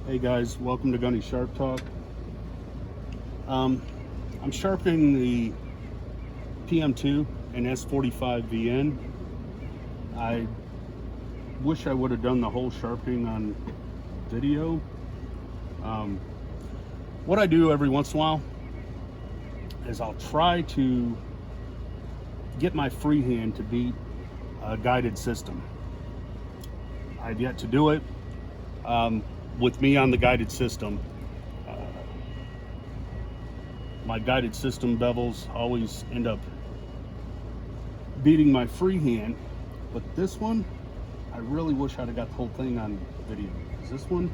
Hey guys, welcome to Gunny Sharp Talk. I'm sharpening the PM2 and s45vn. I wish I would have done the whole sharpening on video. What I do every once in a while is I'll try to get my freehand to beat a guided system. I've yet to do it. With me on the guided system, my guided system bevels always end up beating my freehand, but this one, I really wish I'd have got the whole thing on video, because this one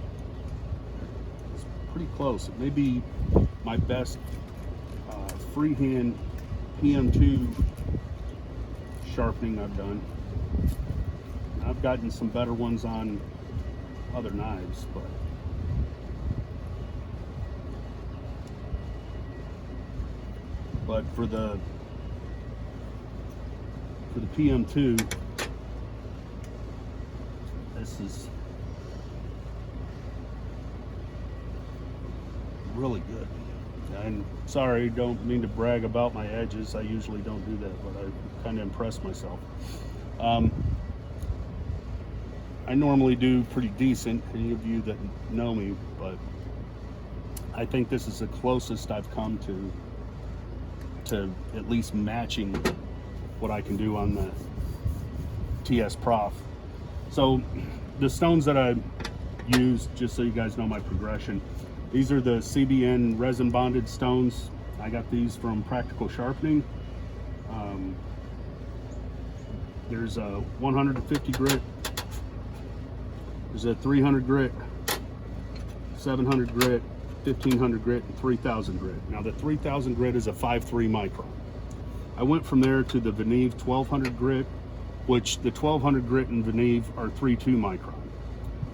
is pretty close. It may be my best freehand PM2 sharpening I've done. I've gotten some better ones on other knives, but for the PM2, this is really good. And sorry, don't mean to brag about my edges. I usually don't do that, but I kind of impressed myself. I normally do pretty decent, any of you that know me, but I think this is the closest I've come to at least matching what I can do on the TS Prof. So the stones that I use, just so you guys know my progression, these are the CBN resin bonded stones. I got these from Practical Sharpening. There's a 150 grit, there's a 300 grit, 700 grit, 1500 grit, and 3000 grit. Now the 3000 grit is a 5.3 micron. I went from there to the Veneve 1200 grit, which the 1200 grit and Veneve are 3.2 micron.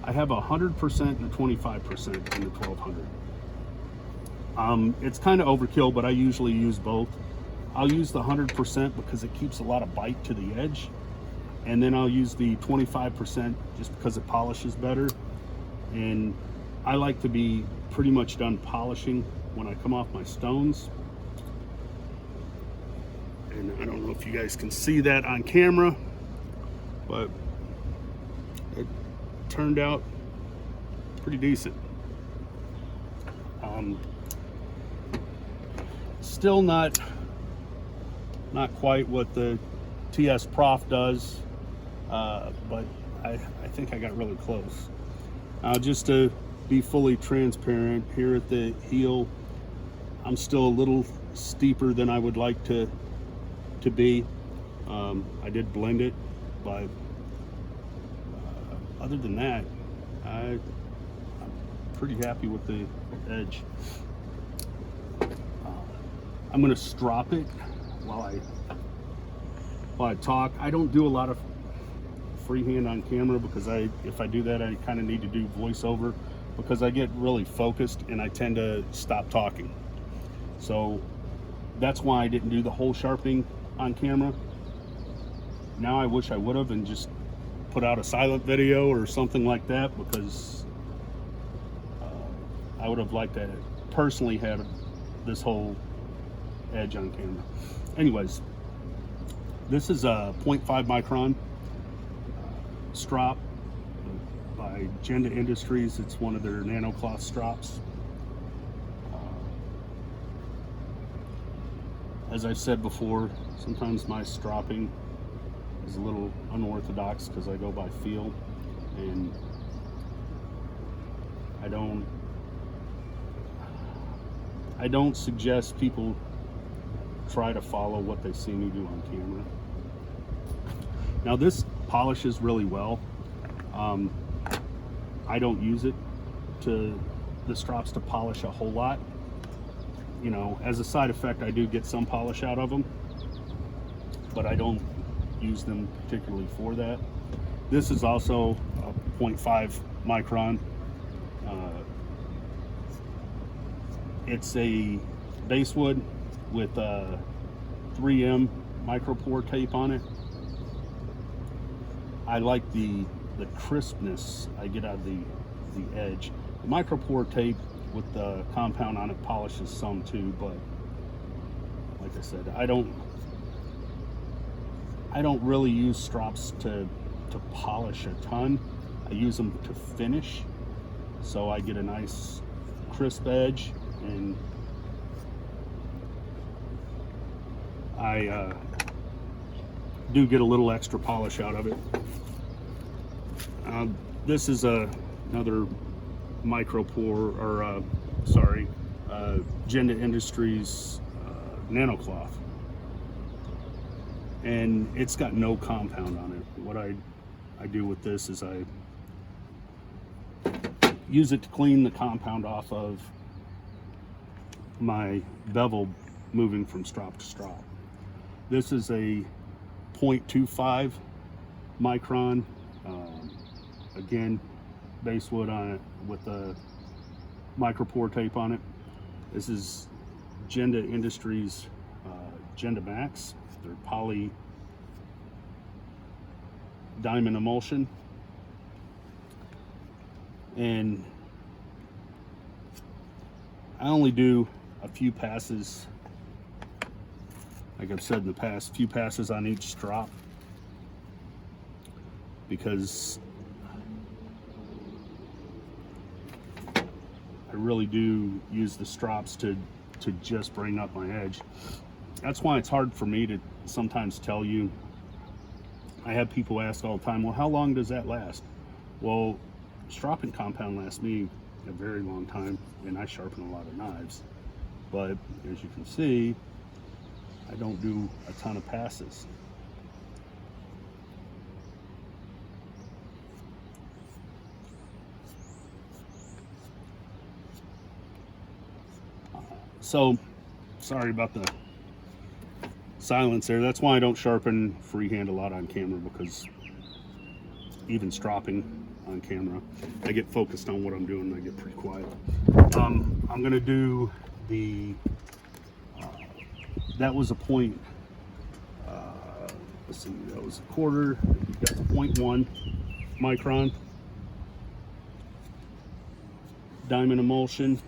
I have 100% and a 25% in the 1200. It's kind of overkill, but I usually use both. I'll use the 100% because it keeps a lot of bite to the edge, and then I'll use the 25% just because it polishes better. And I like to be pretty much done polishing when I come off my stones. And I don't know if you guys can see that on camera, but it turned out pretty decent. Still not quite what the TS Prof does, but I think I got really close. Just to be fully transparent, here at the heel, I'm still a little steeper than I would like to be. I did blend it, but other than that, I'm pretty happy with the edge. I'm going to strop it while I talk. I don't do a lot of freehand on camera because if I do that, I kind of need to do voiceover, because I get really focused and I tend to stop talking. So that's why I didn't do the whole sharpening on camera. Now I wish I would have and just put out a silent video or something like that, because I would have liked to personally have this whole edge on camera. Anyways, this is a 0.5 micron strop by Genda Industries. It's one of their nano cloth strops. As I've said before, sometimes my stropping is a little unorthodox because I go by feel, and I don't suggest people try to follow what they see me do on camera. Now this polishes really well. I don't use it the strops to polish a whole lot. You know, as a side effect, I do get some polish out of them, but I don't use them particularly for that. This is also a 0.5 micron. It's a basewood with 3M micropore tape on it. I like the crispness I get out of the edge. The micro pour tape with the compound on it polishes some too, but like I said, I don't really use strops to polish a ton. I use them to finish, so I get a nice crisp edge, and I do get a little extra polish out of it. This is another micro pour, or Genda Industries nano cloth, and it's got no compound on it. What I do with this is I use it to clean the compound off of my bevel moving from strop to strop. This is a 0.25 micron, again, base wood on it with the micro pour tape on it. This is Genda Industries Genda Max. They're poly diamond emulsion, and I only do a few passes, like I've said in the past, few passes on each strop, because I really do use the strops to just bring up my edge. That's why it's hard for me to sometimes tell you. I have people ask all the time, well, how long does that last? Well, stropping compound lasts me a very long time, and I sharpen a lot of knives. But as you can see, I don't do a ton of passes. So, sorry about the silence there. That's why I don't sharpen freehand a lot on camera, because even stropping on camera, I get focused on what I'm doing and I get pretty quiet. I'm gonna do the, that was a point, let's see, that was a quarter, you got the 0.1 micron diamond emulsion,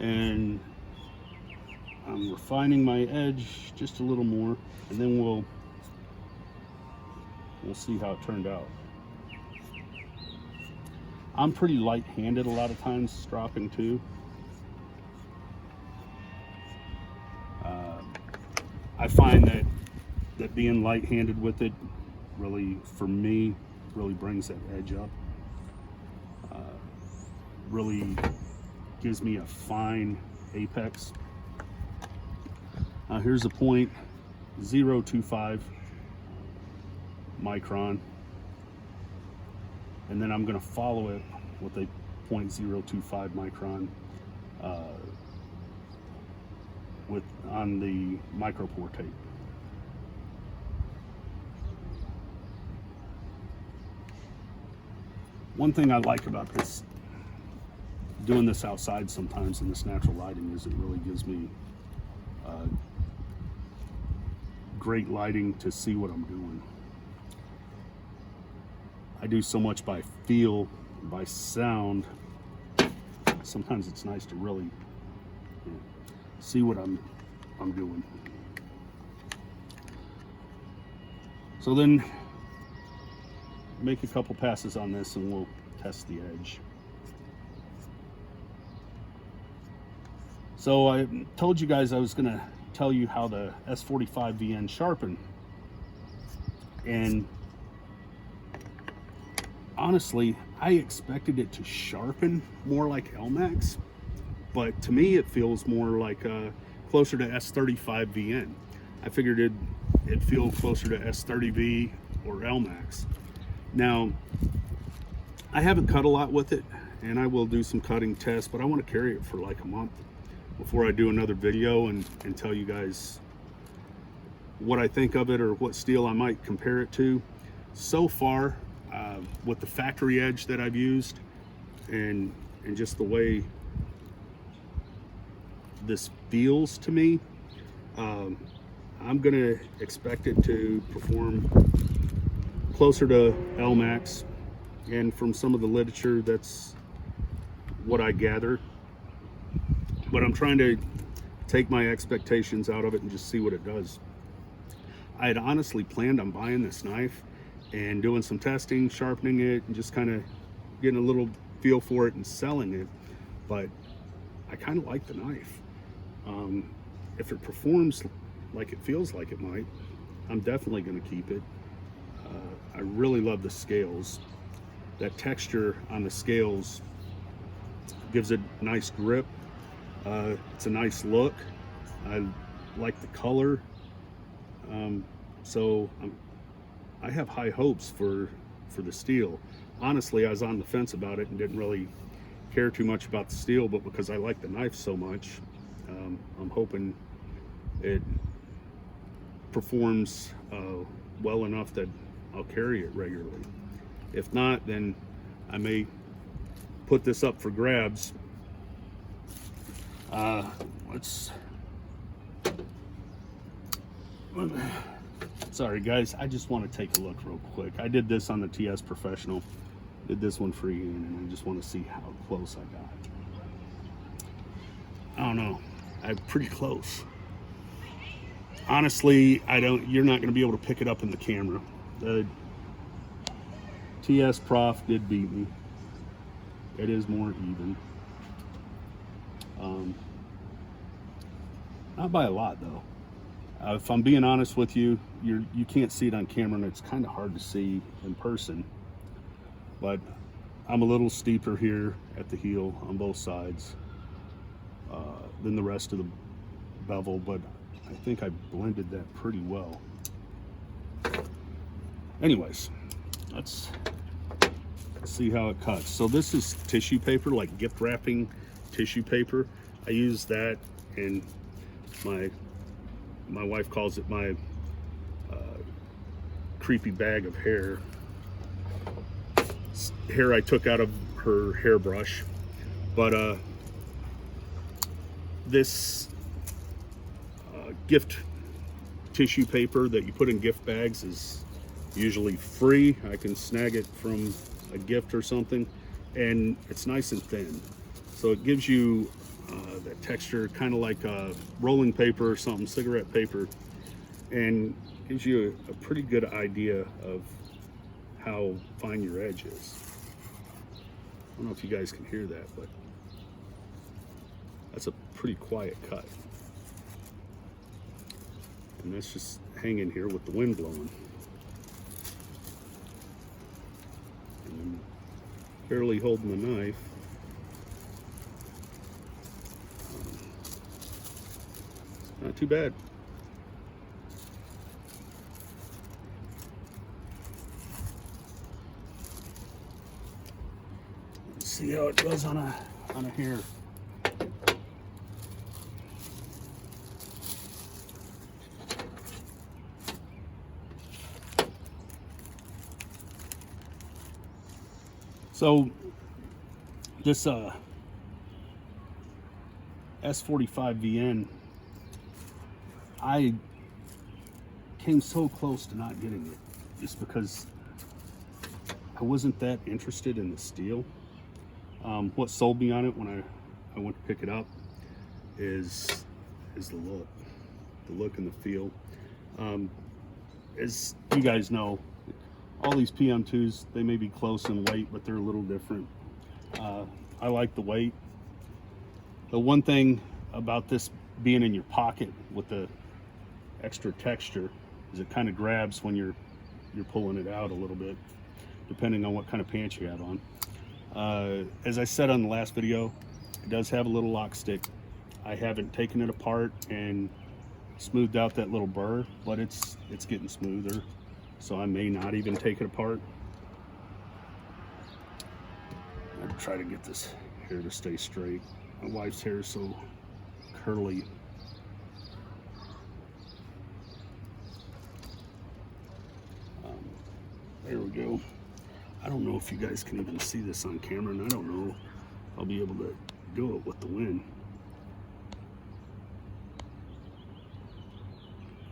and I'm refining my edge just a little more, and then we'll see how it turned out. I'm pretty light-handed a lot of times stropping too. I find that being light-handed with it really, for me, really brings that edge up. Really gives me a fine apex. Here's a 0.025 micron, and then I'm going to follow it with a 0.025 micron on the micro pour tape. One thing I like about this, doing this outside sometimes in this natural lighting, is it really gives me great lighting to see what I'm doing. I do so much by feel, by sound. Sometimes it's nice to really see what I'm doing. So then make a couple passes on this and we'll test the edge. So I told you guys I was going to tell you how the s45vn sharpen, and honestly I expected it to sharpen more like Elmax, but to me it feels more like closer to s35vn. I figured it'd feel closer to s30v or Elmax. Now I haven't cut a lot with it, and I will do some cutting tests, but I want to carry it for like a month before I do another video and tell you guys what I think of it or what steel I might compare it to. So far, with the factory edge that I've used and just the way this feels to me, I'm gonna expect it to perform closer to Elmax and from some of the literature, that's what I gather. But I'm trying to take my expectations out of it and just see what it does. I had honestly planned on buying this knife and doing some testing, sharpening it, and just kind of getting a little feel for it and selling it. But I kind of like the knife. If it performs like it feels like it might, I'm definitely going to keep it. I really love the scales. That texture on the scales gives it nice grip. It's a nice look. I like the color. So I have high hopes for the steel. Honestly, I was on the fence about it and didn't really care too much about the steel, but because I like the knife so much, I'm hoping it performs well enough that I'll carry it regularly. If not, then I may put this up for grabs. Sorry guys, I just want to take a look real quick. I did this on the TS Professional, did this one for Ian, and I just want to see how close I got. I don't know, I'm pretty close. Honestly, you're not going to be able to pick it up in the camera. The TS Prof did beat me. It is more even. Not by a lot though. If I'm being honest with you, you can't see it on camera, and it's kind of hard to see in person. But I'm a little steeper here at the heel on both sides than the rest of the bevel, but I think I blended that pretty well. Anyways, let's see how it cuts. So this is tissue paper, like gift wrapping tissue paper. I use that, and my wife calls it my creepy bag of hair. Hair I took out of her hairbrush. But this gift tissue paper that you put in gift bags is usually free. I can snag it from a gift or something, and it's nice and thin, so it gives you that texture, kind of like rolling paper or something, cigarette paper, and gives you a pretty good idea of how fine your edge is. I don't know if you guys can hear that, but that's a pretty quiet cut. And that's just hanging here with the wind blowing. And I'm barely holding the knife. Not too bad. Let's see how it does on a hair. So this s45vn, I came so close to not getting it just because I wasn't that interested in the steel. What sold me on it when I went to pick it up is the look and the feel. As you guys know, all these PM2s, they may be close in weight, but they're a little different. I like the weight. The one thing about this being in your pocket with the extra texture is it kind of grabs when you're pulling it out a little bit, depending on what kind of pants you have on. As I said on the last video, it does have a little lock stick. I haven't taken it apart and smoothed out that little burr, but it's getting smoother, so I may not even take it apart. I'm gonna try to get this hair to stay straight. My wife's hair is so curly. There we go. I don't know if you guys can even see this on camera, and I don't know if I'll be able to do it with the wind.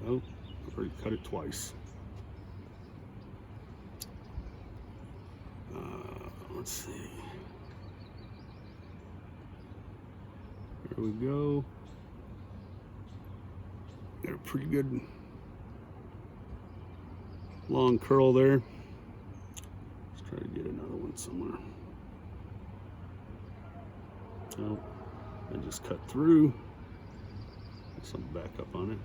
Oh, I've already cut it twice. Let's see. There we go. Got a pretty good long curl there. Let's try to get another one somewhere. Oh, I just cut through. Some back up on it.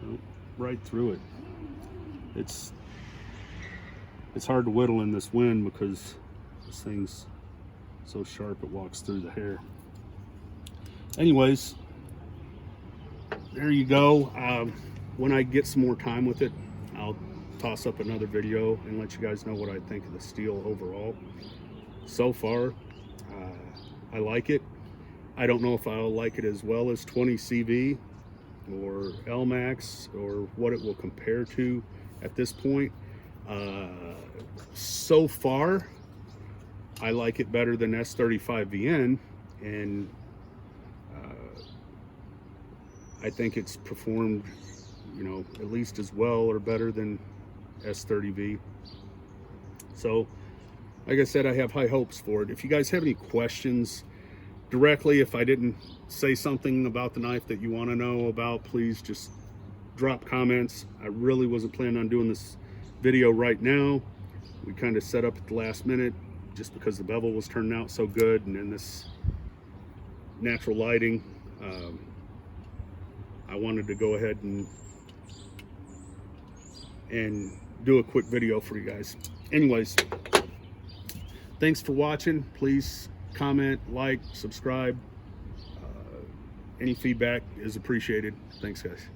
Oh, right through it. It's hard to whittle in this wind because this thing's so sharp it walks through the hair. Anyways, there you go. When I get some more time with it, I'll toss up another video and let you guys know what I think of the steel overall. So far, I like it. I don't know if I'll like it as well as 20CV or LMAX or what it will compare to at this point. So far, I like it better than s45vn, and I think it's performed, you know, at least as well or better than S30V. So, like I said, I have high hopes for it. If you guys have any questions directly, if I didn't say something about the knife that you want to know about, please just drop comments. I really wasn't planning on doing this video right now. We kind of set up at the last minute just because the bevel was turning out so good, and then this natural lighting, I wanted to go ahead and do a quick video for you guys. Anyways, thanks for watching. Please comment, like, subscribe. Any feedback is appreciated. Thanks, guys.